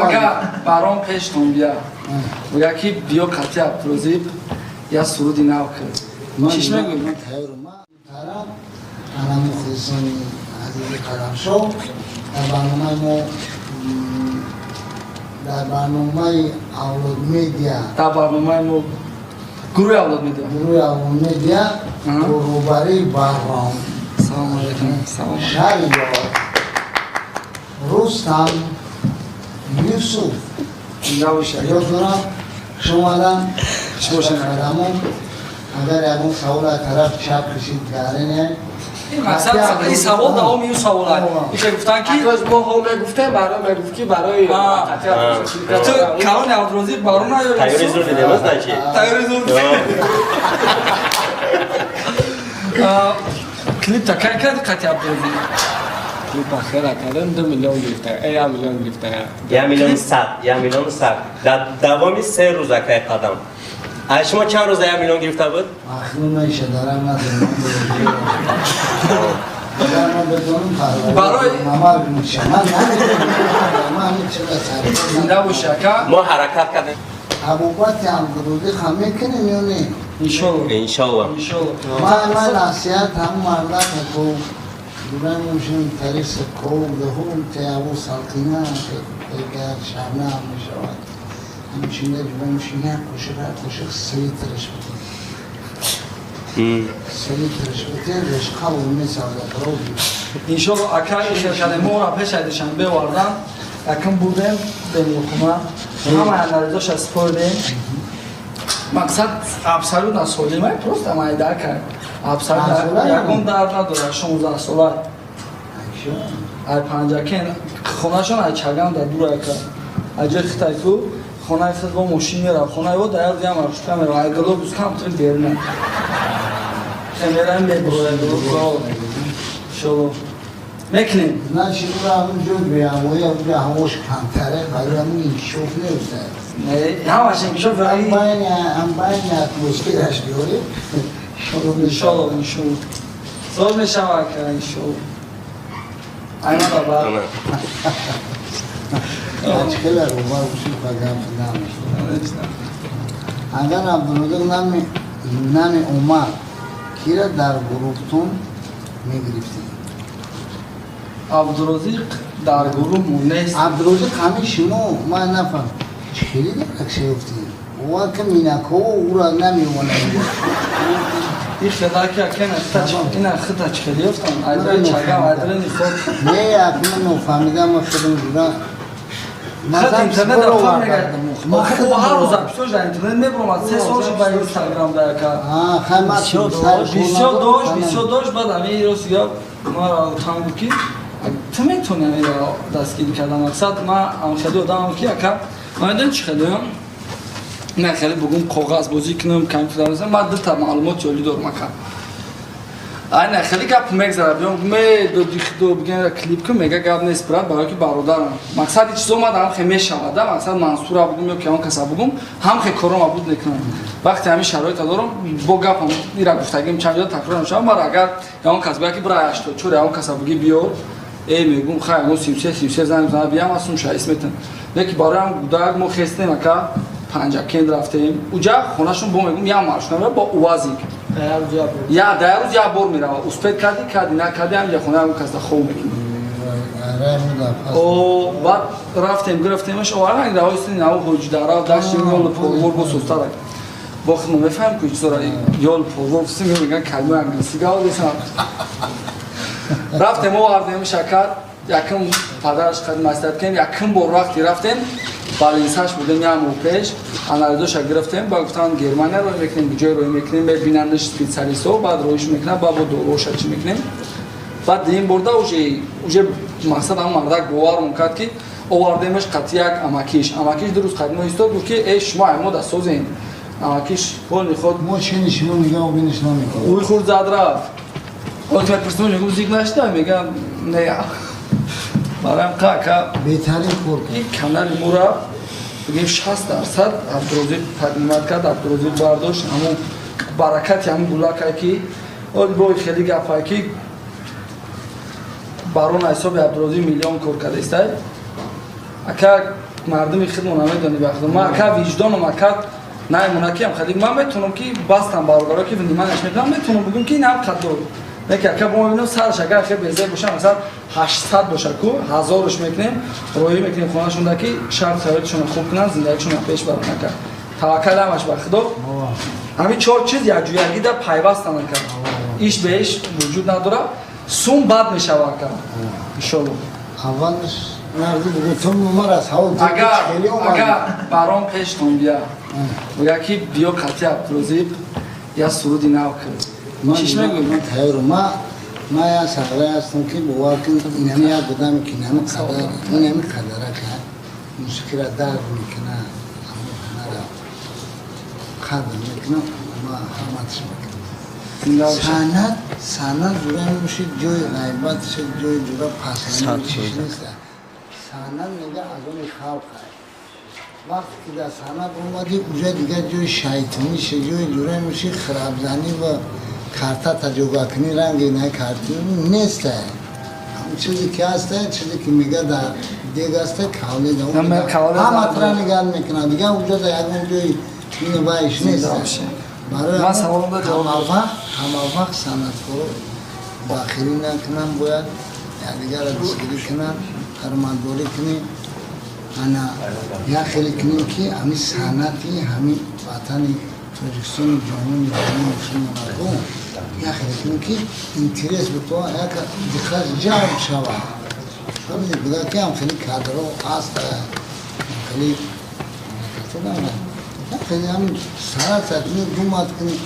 اگر برام پیشتون بیا و یکی بیا کتی عبدالرزیق یا سرودی نو کرد چیش میگوی؟ انا مخلصان عزیز قلمشو در برنامه اولاد میدیا در برنامه ما گروه اولاد میدیا میدیا روبری برام سلام علیکم سلام شهریار رستم یوسف نباشه یا دارم شمالم شمالمون اگر اون سوال از طرف چپ کشید گرنه این سوال دوام این سوال هست ایشه گفتن که ما هم میگفتیم برای میگفت برای تو کلان عبدالرزیق بارون نیاری تایوری زور دیدیم از نچی تایوری زور دیدیم کلیپ تا که کرد قطعی عبدالرزیق کلیپ آخر کردن 2 میلیون گرفته 1 میلیون گرفته 1 میلیون 100 در دوامی 3 روز که قدم شما چند روز 1 میلیون گرفته بود؟ مخلوم نشه دارم ندارم من بدونم برای ممال میشه من همین چقدر زنده و شکر ما حرکت کردیم ابوبکر عبدالرزیق همه کنیم یا نه انشالله انشالله من نصیحت هم مردم تو برایمون تریس کوم دهم که ابو سلطینه اگر شبنه هم میشود همچین نجبایمشین یک کوشق سریترش بودیم سریترش بودیم رشقه و میسازد رو بیم انشالله اکر شرکت ما را پیش ایدشان بوردن اکم بودیم به محکمه همه انالیزاش از پردیم مقصد ابسلون از سولیم های پروست هم ایده کرد ابسلون یکم در نداره 16 ساله ای پنجکین خونه شون ای چگم در دور اکر اجه خیطای تو خونه خود با ماشین میره خونه او در دیگه مرشکه میره ای گلو بس کم تر دیرنه خمیرم بگروه گلو شلو میکنیم نه شروع را همونجور بیم و یا هموش کمتره برای همون این شوف نیسته نه همش این شوف هم باید اتمسفیرش بیاره انشالله انشالله زود میشه که انشالله اینا بابا خیلی رو بار بشید بگم اگر عبدالرزیق نام عمر کی را در گروهتون میگرفتید؟ عبدالرزیق در گروه مونست عبدالرزیق همه شما من نفهم خیلی در اکشه افتید او که مینکو او را نمیوانه این خدا که این خدا چخیلی افتن ایدره چگم ایدره نیخود نه اکنون نفهمیدم و خودم دیدم خط اینترنت در کار نگردم او هر روز اپیسوش در اینترنت میبرم از 3 سالش با اینستاگرام در کار بسیار داشت بعد همه ای رو سیگاه ما را تمام بکی تو میتونی همه را دستگیری کردم مقصد من خیلی آدم که اکر من دارم چی خیلی هم نه خیلی بگم کاغذ بازی کنم کامپیوتر بزنم من دو تا معلومات جلی دارم اکر نه خیلی گپ میگذره بیام می دو بگن کلیپ که میگه گپ نیست برای که برادرم مقصد این چیزا اومدم خیلی میشوادم مقصد منصور بودم یا که اون کسا بگم هم خیلی کارم بود نکنم وقتی همین شرایط دارم با گپم میرا گفتگیم چند جا تکرار نشه مر اگر اون کس بگه برای 80 چوره اون کسا بگی بیار ای میگم خیلی اون 33 زنگ زنگ بیام اسم شای اسمتن یکی برای هم گودار ما خستیم که پنجکین رفتیم اونجا خونهشون با میگم یا مارش نمیره با اوازی یا در روز یا بار میره اسپید کردی نکردی هم یه خونه هم کس خوب میکنه او بعد رفتیم گرفتیمش اولا این روایستی نو حجدارا داشتیم یول پرور با سوستا را وقت ما میفهم که چطور یول پرور سیم میگن کلمه انگلیسی گاو دیسم رفتیم آوردیم شکر یکم پدرش خدمت کرد یکم بر وقتی رفتیم بالانسش بودیم یا موپش انالیزش گرفتیم با گفتن گرمانه رو میکنیم بجای روی میکنیم به بینندش اسپیسیالیستو بعد رویش میکنه با دو روش چی میکنیم بعد این برده اوجه مقصد هم مرد گوار میکرد که آوردیمش قطعی یک اماکیش درست خدمت ایستاد گفت که ای شما ما دست سوزین اماکیش پول میخواد ما چی نشونو میگه و بینش نمیکنه اوی خورد زد رفت اوتومات پرسنل میگم زیگ نشته میگم نه برایم که بهترین کار این کانال مورا بگیم 60% عبدالرزیق تقدیمات کرد عبدالرزیق برداشت همون برکت همون گلاکه که اول باید خیلی گفته که بارون حساب عبدالرزیق میلیون کار کرده است اکا مردمی خودمون نمیدونی بخدا ما اکا وجدانم اکا نمیمونه که خیلی من بتونم که باستم بارگارا که نیمانش میکنم بتونم بگم که اینم قدر نکه اکا با ببینم سرش اگر خیلی بزرگ باشه مثلا 800 باشه کو 1000ش میکنیم روی میکنیم خونهشون که شرط شرایطشون خوب کنن زندگیشون پیش ببرن نکه توکل همش بخدا همین 4 چیز یک جویگی در پیوستن نکه ایش بهش وجود نداره سوم بد میشه واقعا ان اولش نردی بگو تو نمر از حال اگر برام پیش کن بیا بگه که بیا قطعی عبدالرزیق یا سرودی نو کرد چیش میگوی؟ من تایرو ما یا سقره هستم که بوا کن اینمی ها بودم که اینمی قدره که موسیقی را در میکنه همه را قدر میکنه ما حرمتش میکنه سند جوره میشید جوی غیبت شد جوی جوره پسنده چیز نیست سند میگه از اون خلقه وقتی که در سند اومدی اونجا دیگه جوی شیطانی شد جوی جوره میشید خرابزنی و کارتا تجربه کنی رنگی نه کارتی نیست همون چیزی که هسته چیزی که میگه در دیگه هسته کاولی ده هم اطرا نگاه میکنه دیگه اونجا در یکون جوی این بایش نیست برای همه وقت سند رو باخری نکنم باید دیگه را دستگیری کنم هرماندوری کنی انا یا خیلی کنیم که همین سنتی همین وطن تاجیکستان جامعه مسلمان مردم یا خیلی کنیم که اینترس به تو یک دقت جلب شود همین بوده که هم خیلی کادرها هست خیلی خیلی همین سرات ساعتونی دو مات کنیم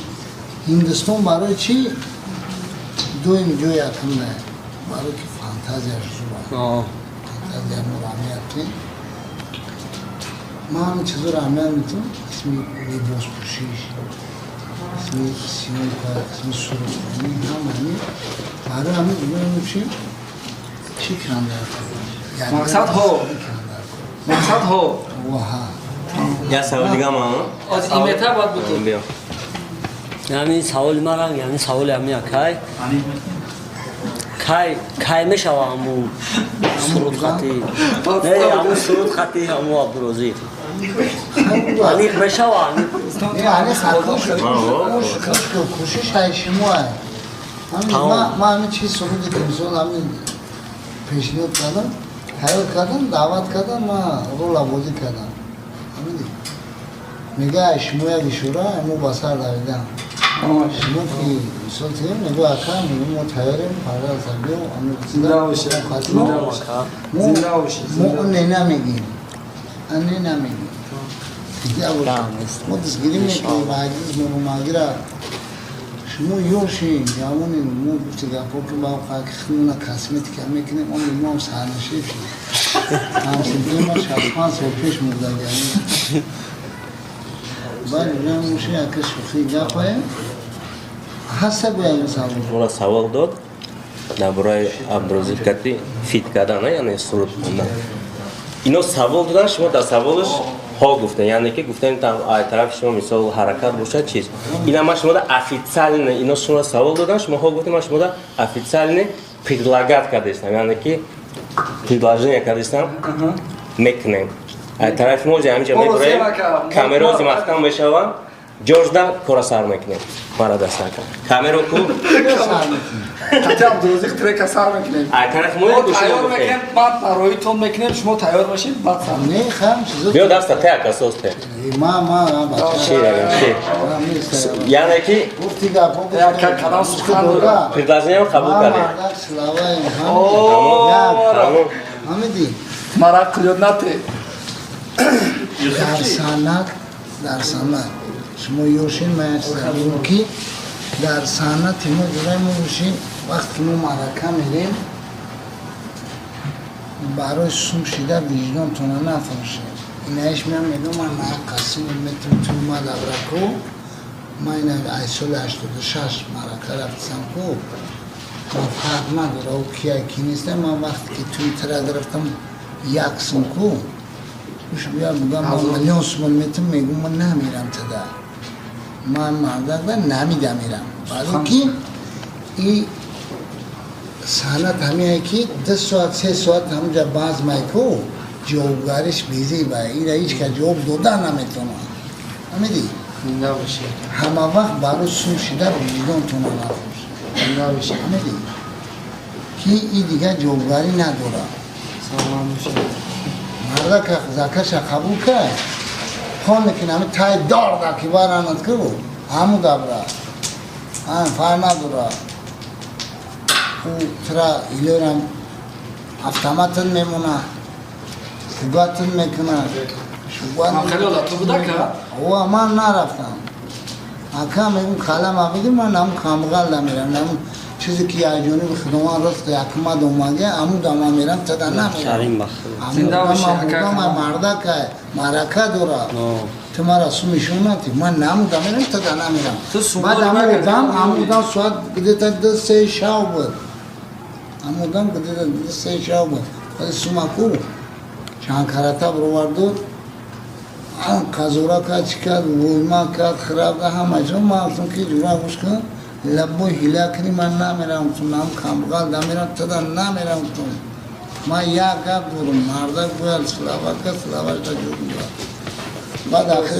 هندوستان برای چی؟ دویم جوی کنه برای که فانتازیا شده فانتازیا نورامیت کنیم ما همین چیزو رو عمل میتونم اسمی لباس پوشیش اسمی سیمون کار اسمی سرود کنی همین برای همین دیگه میشیم چی کردن مقصد ها یا سوال دیگه ما از این متر باید بودیم بیا یعنی سوال مرا یعنی سوال امی کای میشه همون سرود خطی نه همون سرود خطی همون عبدالرزیق یعنی میشه یعنی کوشش هایشموه ما همین چیز سرودی کنسول همین پیشنهاد کردم حیات کردم دعوت کردم ما رول بازی کردم میگه هایشموه گشوره امو بسر دویدم شما که مثال تیم نگو اکا میگه ما تایریم پاره از بیو زنده باشه زنده باشه ما نمیگیم نمیگیم ما دستگیری میکنیم معجیز مگیره شما یوشین یامونین ما گفتی گپا که با خاک خیمونه کسمتی که میکنیم اون ما هم سرنشیب شد همسنگی ما 65 سال پیش مرده گرمیم باید بگم موشه یکی شوخی گپایه هسته باید اونا سوال داد درباره عبدالرزیق کتی فیت کردن یعنی سرود خوندن اینا سوال دادن شما در سوالش ها گفتن یعنی که گفتن ای طرف شما مثال حرکت باشه چیز اینا ما شما официально اینا شما سوال دادن شما ها گفتن ما شما официально предлагать کردیم یعنی که предложение کردیم میکنیم ای طرف موجه همینجا میگوره کامرا زمختم میشوم جورجدا کورا سر میکنیم مرا دست نکن کامرا کو حتی عبدالرزیق ترک سر میکنیم ای طرف موجه گوشه تایار میکنیم بعد رویتون میکنیم شما تایار باشید بعد سر نه خم چیزو بیا دست تک اساس ته ما شیر یعنی که گفتی گپا یک کلام سخن داره предложение قبول کردیم حمیدی مرا قلیاد نته در سند شما یوشین میستیم که در سند ما جوره موشین وقتی ما مرکه میریم برای سوم شیده ویجدان تونه نفرشه اینایش میگم من قسم میتونم تو ما دبرکو ما این ایسال 86 مرکه رفتم کو ما فرق نداره او کی نیسته من وقتی که توی تره درفتم یک سم کو میشه بیا بگم من میلیون سوال میتونم میگم من نمیرم تده من مردم نمیده میرم برای که این سنت همیه که 10 ساعت 3 ساعت همونجا باز میکو جوابگاریش بیزی با ایره هیچ که جواب داده نمیتونه امیدی زنده باشی همه وقت برای سو شده وجدان تونه نخوش زنده باشی امیدی که این دیگه جوابگاری نداره سلام باشی مرده که زکش قبول کرد خانه که نمی تای دار دا که بارانت کرو همو دبره فر نداره او ترا ایلورم افتامتن میمونه شباتن میکنه من خیلی حالا تو بوده که؟ او من نرفتم اکا میگم خاله ما بگیم من نم کامگال نمیرم نم چیزی که یه جونی به خدوان رست اکمد اومده امو داما میرم تدا نمیرم کریم بخیر زنده باشی، امو مرده که مرکه داره تو مرا سومیشوناتی من نمودم میرم تدا نمیرم تو سومو بعد رو نکردی؟ امودم سواد گده تا دو سه شاو بود امودم گده تا دو سه شاو بود بعد سومکو چند کرتا برواردو کازورا که چکر ویما که خراب ده همه جا مالتون که جورا گوش کن لبو هیلا کنی من نمیرم تو نام کامگال دمیرم تدا نمیرم تو ما یا گفت دورم مرده گویل سلاوات که سلاوات تا جور بعد آخر